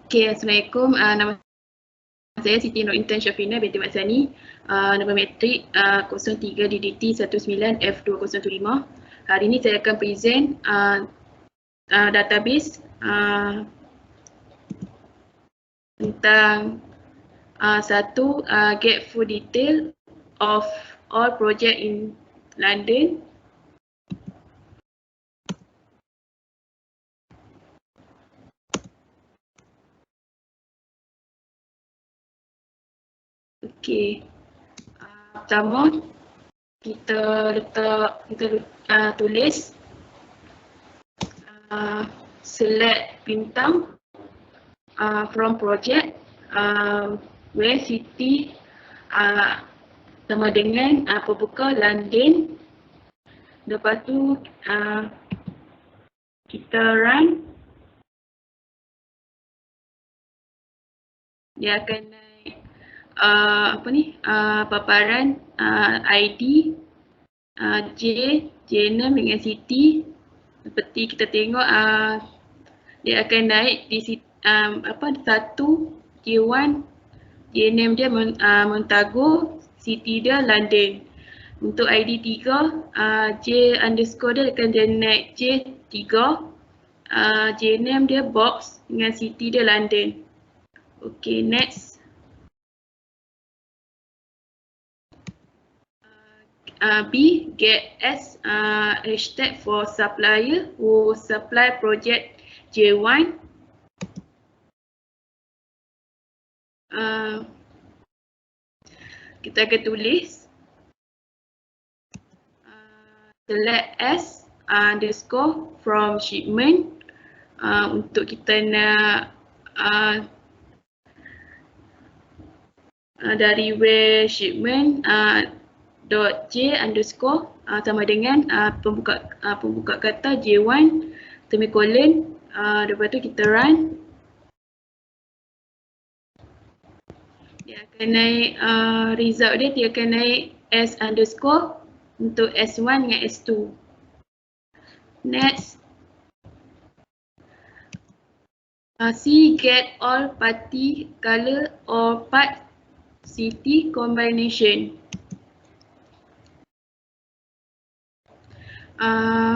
Okay, Assalamualaikum. Nama saya Siti Nur Intan Syafina binti Mat Sani. Nombor metrik 03 DDT 19F2015. Hari ini saya akan present database tentang satu get full detail of all project in London. Okey. Pertama kita tulis select bintang from project where city sama dengan pembuka London. Lepas tu kita run, dia akan naik paparan ID J6 dengan city. Seperti kita tengok dia akan naik di satu J1, J6 dia Montagu, city dia London. Untuk ID 3 J underscore dia akan dia naik J3, J6 dia box dengan city dia London. Okay, next. B, get S hashtag for supplier who supply project J1. Kita akan tulis select S underscore from shipment untuk kita nak dari where shipment dot J underscore sama dengan pembuka kata J1 semicolon. Lepas tu kita run, dia akan naik result dia akan naik S underscore untuk S1 dengan S2. Next, C, get all party color or part city combination.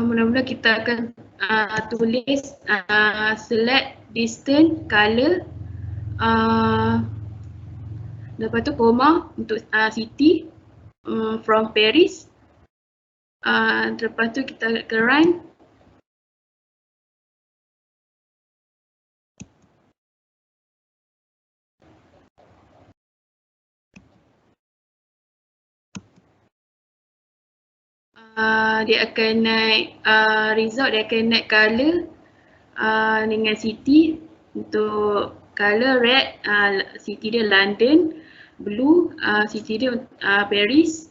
Mula-mula kita akan tulis select distance color, lepas tu koma untuk city from Paris. Lepas tu kita akan run. Dia akan naik result, dia akan naik color dengan city. Untuk color red, city dia London. Blue, city dia Paris.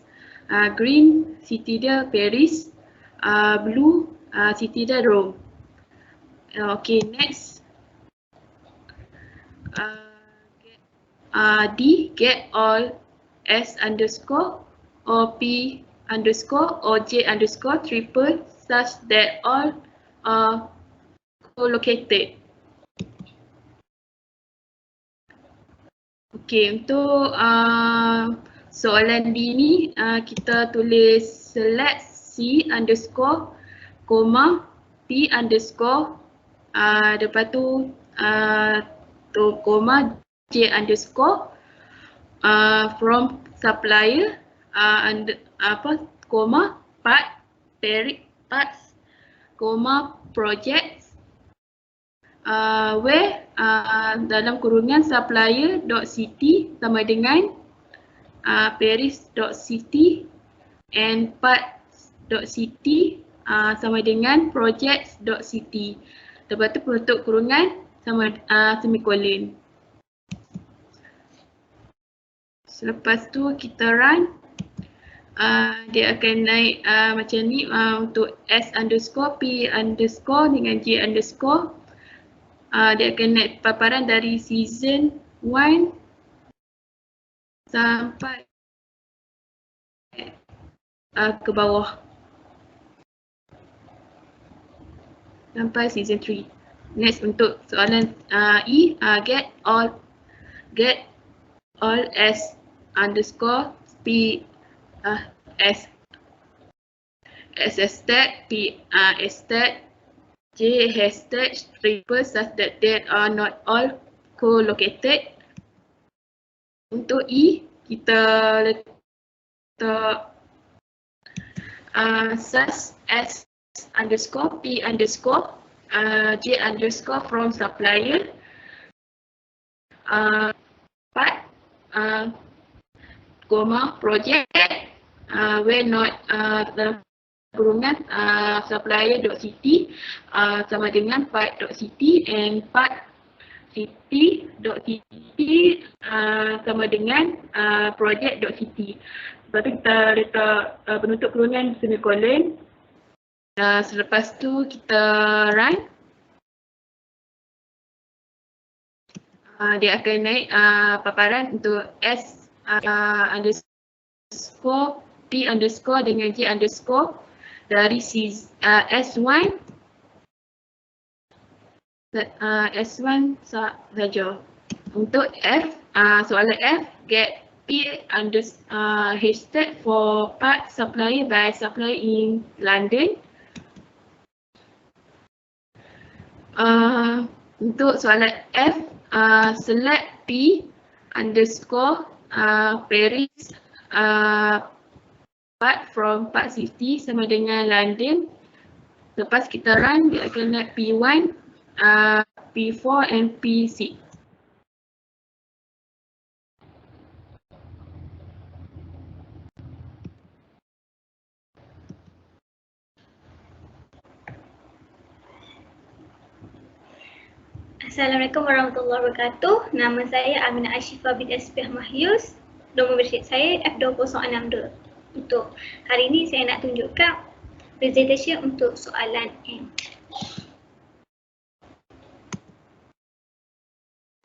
Green, city dia Paris. Blue, city dia Rome. Okay, next. D, get all S underscore or P underscore or J underscore triple such that all are co-located. Okay, untuk soalan D ni kita tulis select C underscore koma P underscore lepas tu koma J underscore from supplier koma parts koma projects where dalam kurungan supplier dot city sama dengan Paris dot city and parts dot city sama dengan projects dot city. Lepas tu penutup kurungan sama semicolon. Selepas tu kita run, dia akan naik macam ni untuk S underscore P underscore dengan J underscore. Dia akan naik paparan dari season 1 sampai ke bawah sampai season 3. Next untuk soalan E, get all S underscore P S hashtag P hashtag J hashtag triple such that they are not all co-located. Untuk E, kita letak such S underscore P underscore J underscore from supplier part project where not dalam kurungan supplier.city sama dengan part.city and part city.city sama dengan project.city. Lepas tu kita letak penutup kurungan semicolon. Selepas tu kita run. Dia akan naik paparan untuk S underscore P underscore dengan J underscore dari S1 S1 saja. Untuk F, soalan F, get P hashtag for part supplier by supplier in London. Untuk soalan F, select P underscore Paris part from part city sama dengan London. Lepas kita run, dia akan naik P1, P4 and P6. Assalamualaikum warahmatullahi wabarakatuh. Nama saya Aminah Ashifah bin Espiah Mahyus. Nombor bersih saya F2062. Untuk hari ini saya nak tunjukkan presentation untuk soalan M.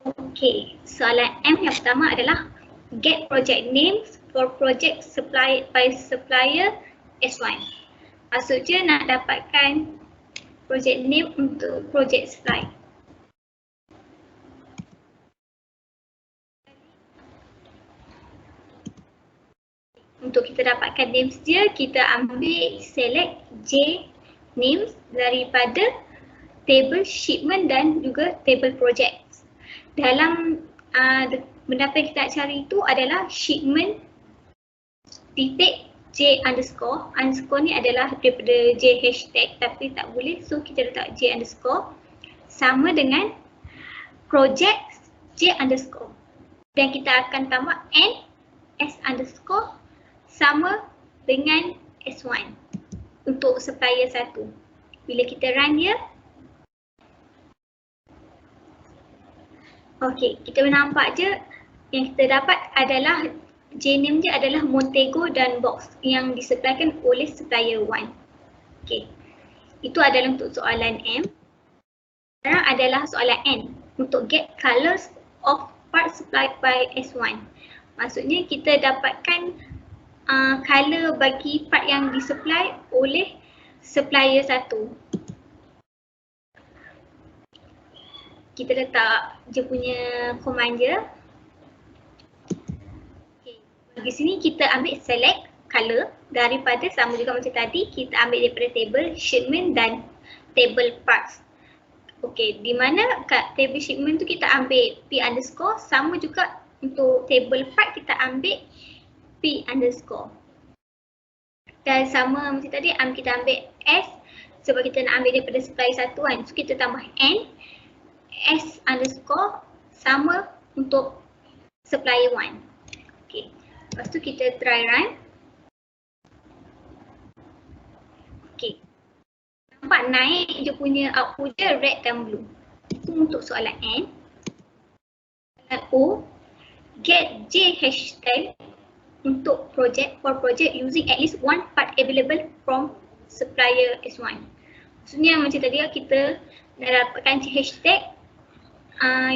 Okey, soalan M yang pertama adalah get project names for project supplied by supplier S1. Maksudnya nak dapatkan project name untuk project supply. Untuk kita dapatkan names dia, kita ambil select J names daripada table shipment dan juga table projects. Dalam benda apa yang kita nak cari itu adalah shipment titik J underscore. Underscore ni adalah daripada J hashtag tapi tak boleh, so kita letak J underscore sama dengan project J underscore. Dan kita akan tambah N S underscore sama dengan S1 untuk supplier 1. Bila kita run dia, okey, kita nampak je yang kita dapat adalah J-name dia adalah Montego dan box yang disupplykan oleh supplier 1. Okey, itu adalah untuk soalan M. Sekarang adalah soalan N untuk get colors of parts supplied by S1. Maksudnya kita dapatkan color bagi part yang disupply oleh supplier 1. Kita letak je punya command je. Okay. Di sini kita ambil select color daripada sama juga macam tadi, kita ambil daripada table shipment dan table parts. Okey, di mana kat table shipment tu kita ambil P underscore, sama juga untuk table part kita ambil P underscore. Dan sama macam tadi, kita ambil S sebab kita nak ambil daripada supply 1 kan. So kita tambah N S underscore sama untuk supplier 1. Okay. Lepas tu kita try run. Okay. Nampak naik je punya output je red dan blue. Itu untuk soalan N. Soalan O, get J hashtag untuk project for project using at least one part available from supplier S1. Maksudnya macam tadi kita nak dapatkan hashtag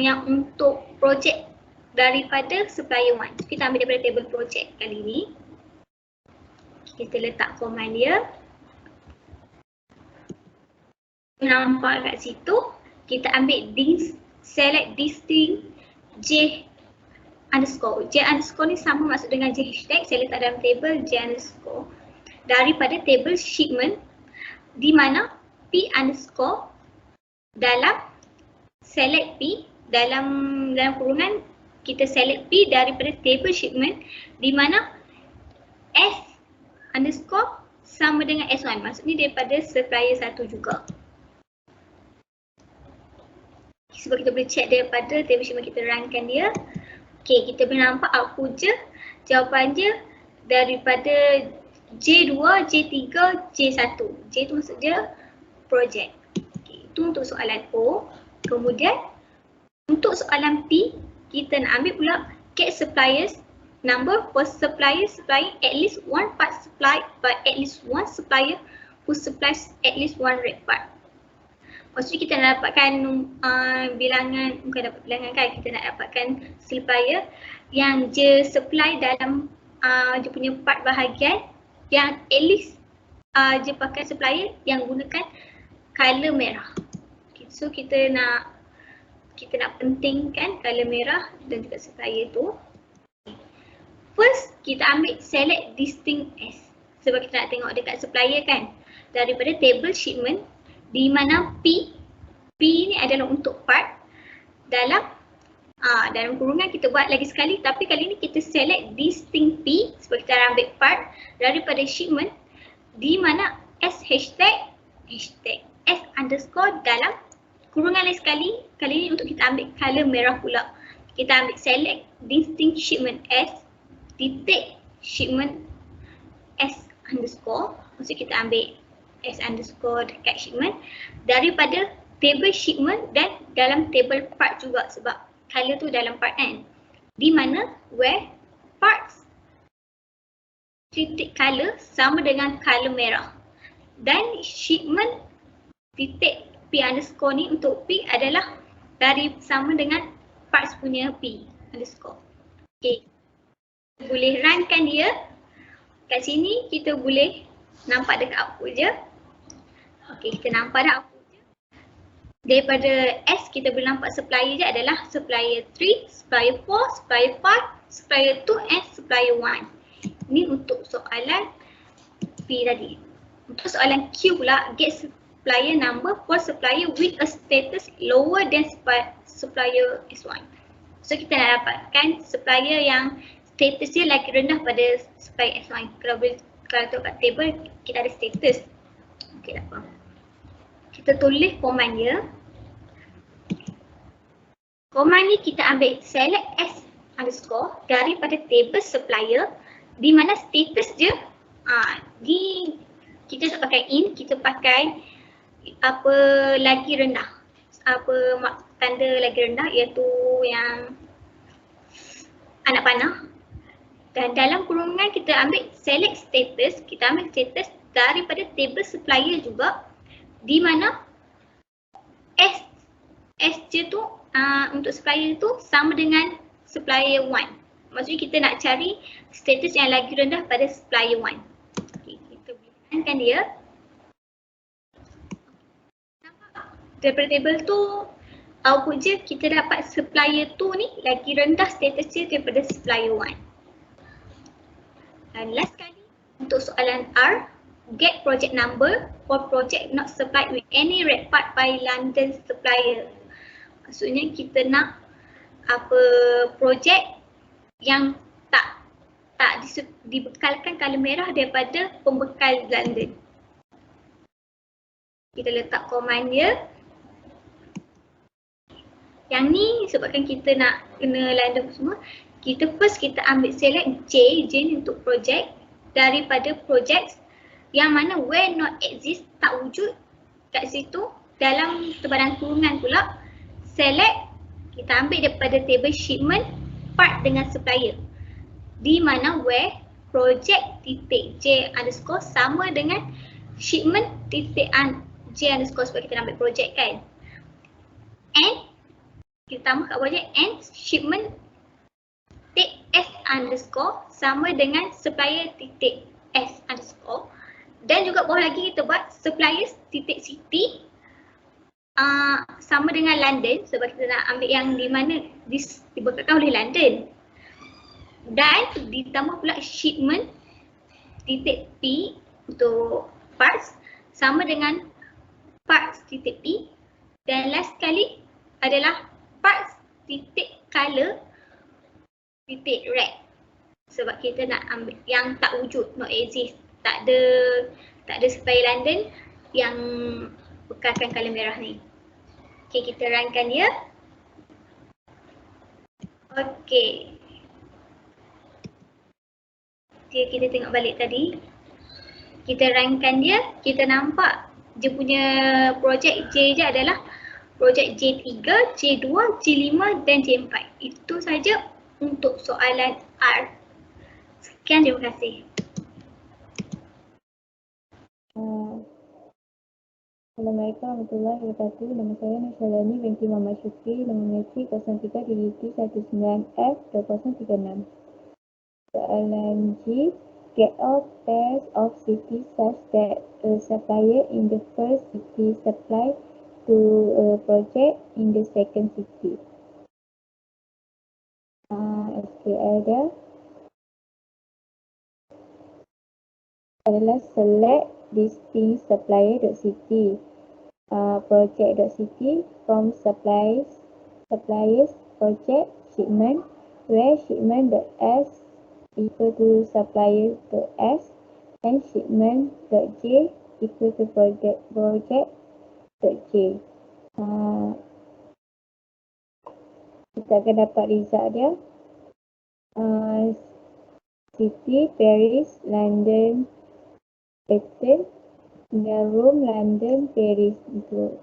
yang untuk project daripada supplier 1. Kita ambil daripada table project kali ni. Kita letak command dia. Nampak kat situ kita ambil select distinct J underscore. J underscore ni sama maksud dengan J hashtag, saya letak dalam table J underscore daripada table shipment di mana P underscore dalam select P dalam kurungan kita select P daripada table shipment di mana S underscore sama dengan S1, maksudnya daripada supplier 1 juga. Sebab kita boleh check daripada table shipment kita runkan dia. Okay, kita boleh nampak output je, jawapan je daripada J2, J3, J1. J tu maksud dia project. Okay, itu untuk soalan O. Kemudian untuk soalan P, kita nak ambil pula get suppliers number for supplier supplying at least one part supplied by at least one supplier who supplies at least one red part. Maksudnya kita nak dapatkan bilangan, bukan dapat bilangan kan, kita nak dapatkan supplier yang je supply dalam dia punya part bahagian yang at least je pakai supplier yang gunakan color merah. Okay, so kita nak pentingkan color merah dan juga supplier tu. First, kita ambil select distinct S sebab kita nak tengok dekat supplier kan. Daripada table shipment di mana P ni adalah untuk part dalam kurungan kita buat lagi sekali, tapi kali ni kita select distinct P sebab kita nak ambil part daripada shipment di mana S hashtag S underscore dalam kurungan lagi sekali, kali ni untuk kita ambil color merah pula. Kita ambil select distinct shipment S titik shipment S underscore, maksud kita ambil S underscore dekat shipment daripada table shipment dan dalam table part juga sebab color tu dalam part kan. Di mana where parts titik color sama dengan color merah dan shipment titik P underscore ni untuk P adalah sama dengan parts punya P underscore. Okay, boleh runkan dia. Kat sini kita boleh nampak dekat output je. Okay, kita nampak dah output je. Daripada S kita boleh nampak supplier je adalah supplier 3, supplier 4, supplier 5, supplier 2 and supplier 1. Ini untuk soalan P tadi. Untuk soalan Q pula, get supplier number for supplier with a status lower than supplier S1. So kita nak dapatkan supplier yang status dia lagi rendah pada supplier S1. Kalau tengok kat table kita ada status. Okay, tak apa. Kita tulis command dia. Command ni kita ambil select S underscore daripada table supplier di mana status dia kita tak pakai in, kita pakai apa lagi rendah. Apa tanda lagi rendah iaitu yang anak panah. Dan dalam kurungan kita ambil select status, kita ambil status daripada table supplier juga di mana SJ tu untuk supplier tu sama dengan supplier 1. Maksudnya kita nak cari status yang lagi rendah pada supplier 1. Okay, kita boleh tekankan dia. Daripada table tu output je kita dapat supplier 2 ni lagi rendah status dia daripada supplier 1. Dan last kali untuk soalan R, get project number for project not supplied with any red part by London supplier. Maksudnya kita nak projek yang tak dibekalkan color merah daripada pembekal London. Kita letak command dia. Yang ni sebabkan kita nak kena London semua, kita ambil select J ni untuk project daripada projects yang mana where not exist, tak wujud kat situ. Dalam tebaran kurungan pula select, kita ambil daripada table shipment part dengan supplier di mana where project titik J underscore sama dengan shipment titik J underscore sebab kita nak ambil project kan. And kita tambah kat project and shipment titik S underscore sama dengan supplier titik S underscore. Dan juga bawah lagi kita buat suppliers titik city sama dengan London sebab kita nak ambil yang di mana dibekatkan oleh London. Dan ditambah pula shipment titik P untuk parts sama dengan parts titik P. Dan last sekali adalah parts titik color titik red. Sebab kita nak ambil yang tak wujud, not exist. Tak ada supplier London yang bekalkan color merah ni. Okay, kita runkan dia. Okay. Kita tengok balik tadi. Kita runkan dia, kita nampak dia punya projek J je adalah projek J3, J2, J5 dan J4. Itu saja untuk soalan R. Sekian, terima kasih. Assalamualaikum warahmatullahi wabarakatuh. Nama saya Nursyalani binti Muhammad Syukri. Nama matrik 03 DDT 19F 2036. Soalan G. Get all pairs of cities such that a supplier in the first city supply to a project in the second city. SQL dia adalah select distinct supplier.city, project.city from suppliers, project, shipment, where shipment.s equal to supplier.s and shipment.j equal to project.j. Kita akan dapat result dia. City, Paris, London, Athens, Rome, London, Paris. Itu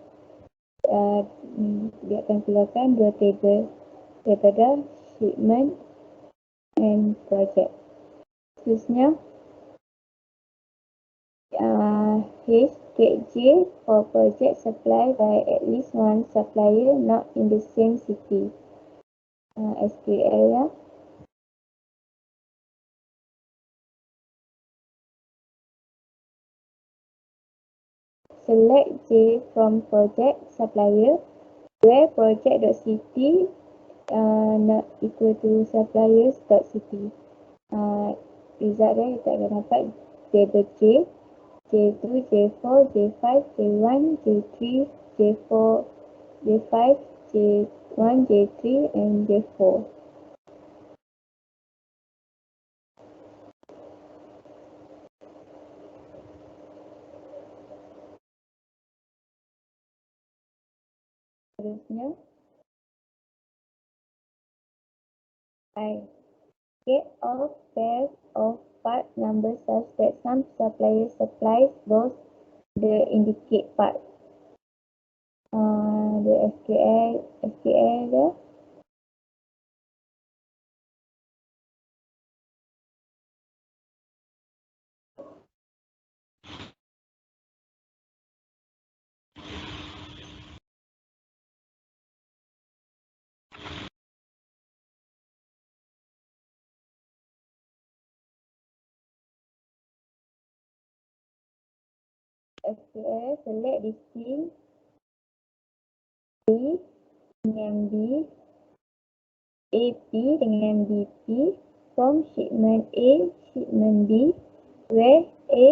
dia akan keluarkan dua table daripada shipment and project. Khususnya H get J for project supply by at least one supplier not in the same city. SQL ya. Select J from project supplier where project.city not equal to suppliers.city. Result dia kita akan dapat table J, J2, J4, J5, J1, J3, J4, J5, J1, J3 and J4. Seterusnya I get all pairs of part numbers such that some supplier supplies both the indicate part. The SQL dia SQL select distinct A dengan B, AP dengan BP from shipment A, shipment B, where A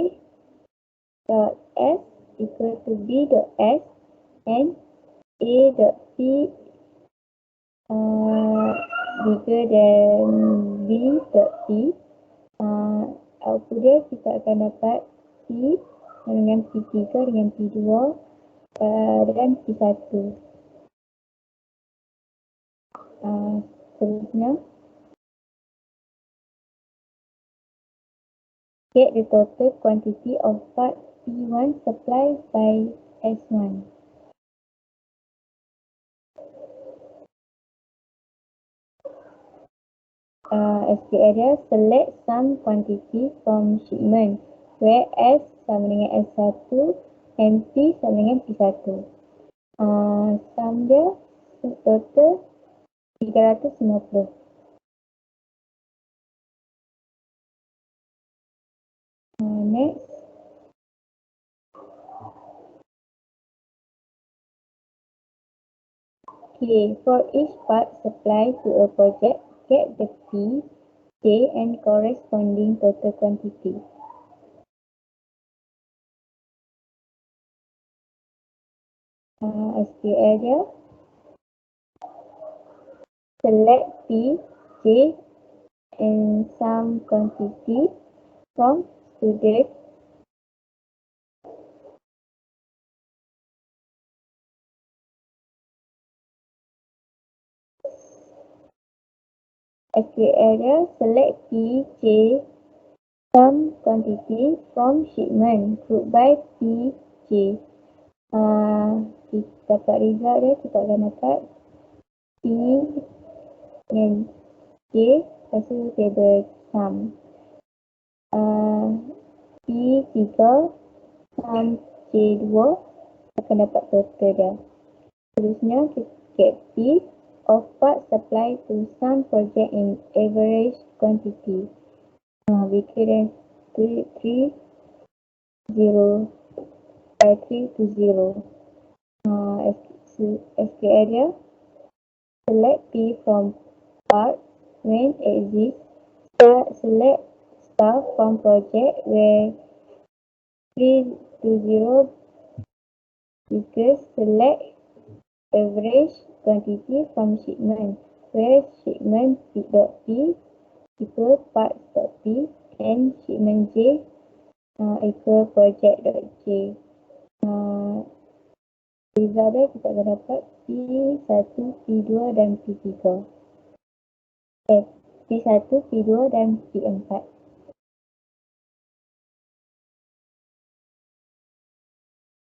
dot S equal to B dot S and A dot P bigger than B dot P. Output dia kita akan dapat P dengan P3 dengan P2 dan P1. Seterusnya get the total quantity of part P1 supplied by S1. SQL dia select some quantity from shipment where S sama dengan S1 and P sama dengan P1. Sum dia total 350. Next. Okay, for each part supplied to a project, get the P, J and corresponding total quantity. SQL dia, select P, J and some quantity from student SQL dia, select P, J, some quantity from shipment group by P, J. Kita dapat result dia, kita akan dapat P and J, lepas tu table sum. P3, sum J2 akan dapat total dia. Seterusnya kita get P of part supplied to some project in average quantity. Bigger than 3 to 0. SQL dia, select P from part when exists, select staff from project where 3 to 0 because select average quantity from shipment where shipment P.P equal parts.P and shipment J equal project.J. Result dia kita akan dapat P1, P2 dan P3. P1, P2 dan P4.